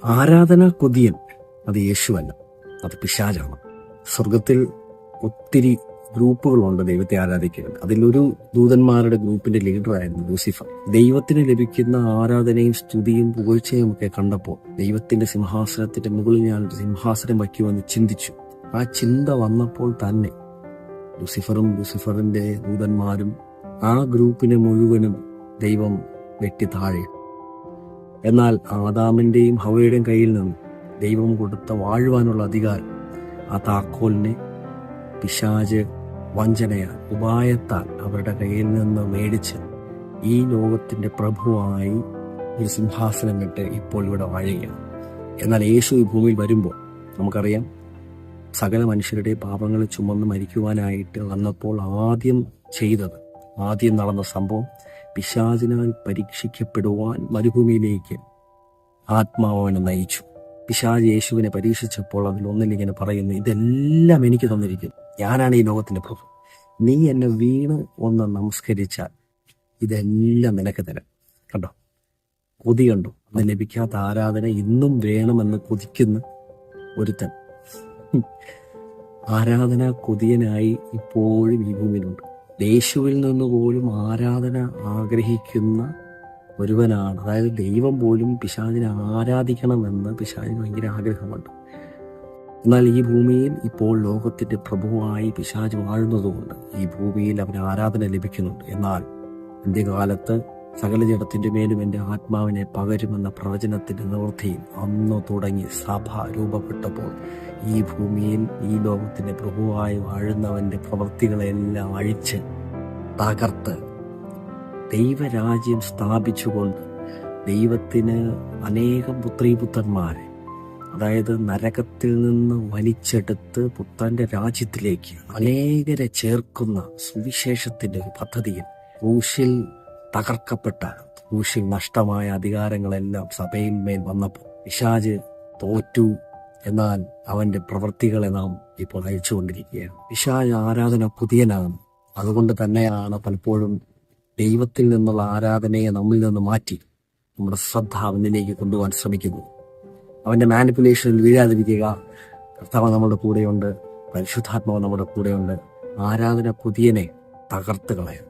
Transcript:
ആരാധന കൊതിയൻ അത് യേശുവല്ല, അത് പിശാചാണ്. സ്വർഗത്തിൽ ഒത്തിരി ഗ്രൂപ്പുകളുണ്ട് ദൈവത്തെ ആരാധിക്കുന്നത്. അതിലൊരു ദൂതന്മാരുടെ ഗ്രൂപ്പിന്റെ ലീഡറായിരുന്നു ലൂസിഫർ. ദൈവത്തിന് ലഭിക്കുന്ന ആരാധനയും സ്തുതിയും പുകഴ്ചയും ഒക്കെ കണ്ടപ്പോൾ ദൈവത്തിന്റെ സിംഹാസനത്തിന്റെ മുകളിൽ ഞാൻ സിംഹാസനം വയ്ക്കുമെന്ന് ചിന്തിച്ചു. ആ ചിന്ത വന്നപ്പോൾ തന്നെ ലൂസിഫറും ലൂസിഫറിന്റെ ദൂതന്മാരും ആ ഗ്രൂപ്പിനെ മുഴുവനും ദൈവം വെട്ടി താഴെ. എന്നാൽ ആദാമിന്റെയും ഹവയുടെയും കയ്യിൽ നിന്ന് ദൈവം കൊടുത്ത വാഴുവാനുള്ള അധികാരം, ആ താക്കോലിനെ പിശാച് വഞ്ചനയാൽ ഉപായത്താൽ അവരുടെ കയ്യിൽ നിന്ന് മേടിച്ച് ഈ ലോകത്തിന്റെ പ്രഭുവായി ഒരു സിംഹാസനം വിട്ട് ഇപ്പോൾ ഇവിടെ വാഴുകയാണ്. എന്നാൽ യേശു ഈ ഭൂമിയിൽ വരുമ്പോൾ നമുക്കറിയാം, സകല മനുഷ്യരുടെ പാപങ്ങൾ ചുമന്ന് മരിക്കുവാനായിട്ട് വന്നപ്പോൾ ആദ്യം നടന്ന സംഭവം, പിശാചിനാൽ പരീക്ഷിക്കപ്പെടുവാൻ മരുഭൂമിയിലേക്ക് ആത്മാവിനെ നയിച്ചു. പിശാച് യേശുവിനെ പരീക്ഷിച്ചപ്പോൾ അതിലൊന്നിലിങ്ങനെ പറയുന്നു, ഇതെല്ലാം എനിക്ക് തന്നിരിക്കുന്നു, ഞാനാണ് ഈ ലോകത്തിന്റെ പ്രഭു, നീ എന്നെ വീണ് ഒന്ന് നമസ്കരിച്ചാൽ ഇതെല്ലാം നിനക്ക് തരാം. കണ്ടോ, കൊതി കണ്ടോ? അന്ന് ലഭിക്കാത്ത ആരാധന ഇന്നും വേണമെന്ന് കൊതിക്കുന്ന ഒരുത്തൻ, ആരാധന കൊതിയനായി ഇപ്പോഴും ഈ ഭൂമിയിലുണ്ട്. യേശുവിൽ നിന്ന് പോലും ആരാധന ആഗ്രഹിക്കുന്ന ഒരുവനാണ്. അതായത് ദൈവം പോലും പിശാചിനെ ആരാധിക്കണമെന്ന് പിശാചിന് ഭയങ്കര ആഗ്രഹമുണ്ട്. എന്നാൽ ഈ ഭൂമിയിൽ ഇപ്പോൾ ലോകത്തിന്റെ പ്രഭുവായി പിശാച് വാഴുന്നതുകൊണ്ട് ഈ ഭൂമിയിൽ അവന് ആരാധന ലഭിക്കുന്നുണ്ട്. എന്നാൽ അന്ത്യകാലത്ത് സകല ജഡത്തിന്റെ മേലും എൻ്റെ ആത്മാവിനെ പകരുമെന്ന പ്രവചനത്തിന്റെ നിവൃത്തിയിൽ അന്ന് തുടങ്ങി സഭ രൂപപ്പെട്ടപ്പോൾ ഈ ഭൂമിയിൽ ഈ ലോകത്തിന്റെ പ്രഭുവായി വാഴുന്നവന്റെ പ്രവൃത്തികളെല്ലാം അഴിച്ച് തകർത്ത് ദൈവരാജ്യം സ്ഥാപിച്ചുകൊണ്ട് ദൈവത്തിന് അനേകം പുത്രീപുത്രന്മാരെ, അതായത് നരകത്തിൽ നിന്ന് വലിച്ചെടുത്ത് പുത്രന്റെ രാജ്യത്തിലേക്ക് അനേകരെ ചേർക്കുന്ന സുവിശേഷത്തിന്റെ ഒരു പദ്ധതിയിൽ ക്രൂശിൽ തകർക്കപ്പെട്ട, ക്രൂശിൽ നഷ്ടമായ അധികാരങ്ങളെല്ലാം സഭയിൽ മേൽ വന്നപ്പോൾ പിശാച് തോറ്റു. എന്നാൽ അവന്റെ പ്രവൃത്തികളെ നാം ഇപ്പോൾ അയച്ചുകൊണ്ടിരിക്കുകയാണ്. പിശാച് ആരാധന പുതിയനാണ്. അതുകൊണ്ട് തന്നെയാണ് പലപ്പോഴും ദൈവത്തിൽ നിന്നുള്ള ആരാധനയെ നമ്മിൽ നിന്ന് മാറ്റി നമ്മുടെ ശ്രദ്ധ അവനിലേക്ക് കൊണ്ടുപോകാൻ ശ്രമിക്കുന്നു. അവന്റെ മാനിപ്പുലേഷനിൽ വീഴാതിരിക്കുക. കർത്താവ് നമ്മുടെ കൂടെയുണ്ട്, പരിശുദ്ധാത്മാവ് നമ്മുടെ കൂടെയുണ്ട്. ആരാധന പുതിയനെ തകർത്ത് കളയാം.